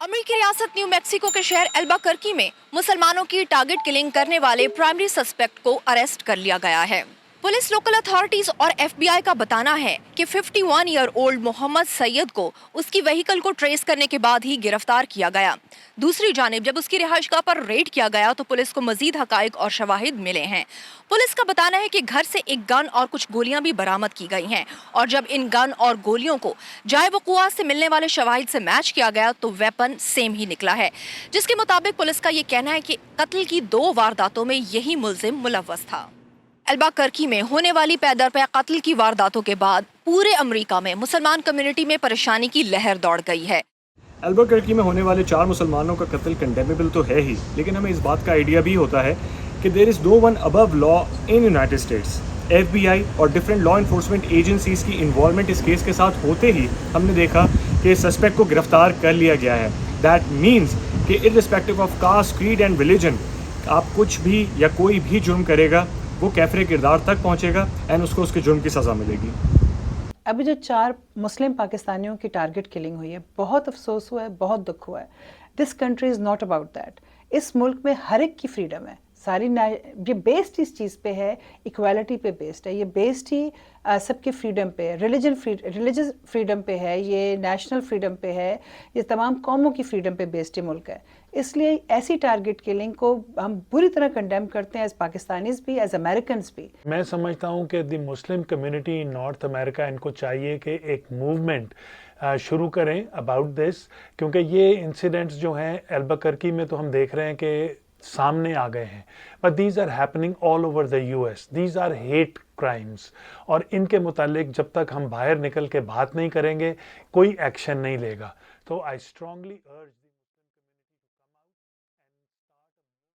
अमेरिकी रियासत new Mexico के शहर एल्बाकर्की में मुसलमानों की टारगेट किलिंग करने वाले प्राइमरी सस्पेक्ट को अरेस्ट कर लिया गया है। पुलिस, लोकल अथॉरिटीज और एफबीआई का बताना है कि 51 ईयर ओल्ड मोहम्मद सैयद को उसकी व्हीकल को ट्रेस करने के बाद ही गिरफ्तार किया गया। दूसरी जानिब जब उसकी रिहाइशगाह पर रेड किया गया तो पुलिस को मजीद हकाइक और शवाहिद मिले हैं। पुलिस का बताना है कि घर से एक गन और कुछ गोलियां भी बरामद की गई हैं और जब इन गन और गोलियों को जाए वक़ुआ से मिलने वाले शवाहिद से मैच किया गया तो वेपन सेम ही निकला है, जिसके मुताबिक पुलिस का ये कहना है कि कत्ल की 2 वारदातों में यही मुलजिम मुलव्वस था। एल्बाकर्की में होने वाली पै दर पै कत्ल की वारदातों के बाद पूरे अमेरिका में मुसलमान कम्युनिटी में परेशानी की लहर दौड़ गई है। एल्बाकर्की में होने वाले 4 मुसलमानों का कत्ल कंडेमेबल तो है ही, लेकिन हमें इस बात का आइडिया भी होता है कि there is no one above law in United States. FBI और डिफरेंट लॉ इन्फोर्समेंट एजेंसीज की इन्वॉल्वमेंट इस केस के साथ होते ही हमने देखा कि सस्पेक्ट को गिरफ्तार कर लिया गया है। दैट मीन्स कि irrespective of caste, creed and religion, आप कुछ भी या कोई भी जुर्म करेगा वो कैफरे किरदार तक पहुंचेगा एंड उसको उसके जुर्म की सज़ा मिलेगी। अभी जो 4 मुस्लिम पाकिस्तानियों की टारगेट किलिंग हुई है, बहुत अफसोस हुआ है, बहुत दुख हुआ है। This country is not about that. इस मुल्क में हर एक की फ्रीडम है, ये बेस्ड इस चीज़ पे है, इक्वालिटी पे बेस्ड है, ये बेस्ड ही सबके फ्रीडम पे है, रिलीजियस फ्रीडम पे है, ये नेशनल फ्रीडम पे है, ये तमाम कौमों की फ्रीडम पे बेस्ड ही मुल्क है। इसलिए ऐसी टारगेट किलिंग को हम बुरी तरह कंडेम करते हैं, एज पाकिस्तानीज भी, एज अमेरिकन्स भी। मैं समझता हूँ कि the Muslim community in north America, इनको चाहिए कि एक मूवमेंट शुरू करें अबाउट दिस, क्योंकि ये इंसिडेंट्स जो हैं एल्बाकर्की में तो हम देख रहे हैं कि सामने आ गए हैं, but these are happening all over the US. These are hate crimes, और इनके मुतालिक जब तक हम बाहर निकल के बात नहीं करेंगे कोई एक्शन नहीं लेगा। तो आई स्ट्रांगली अर्ज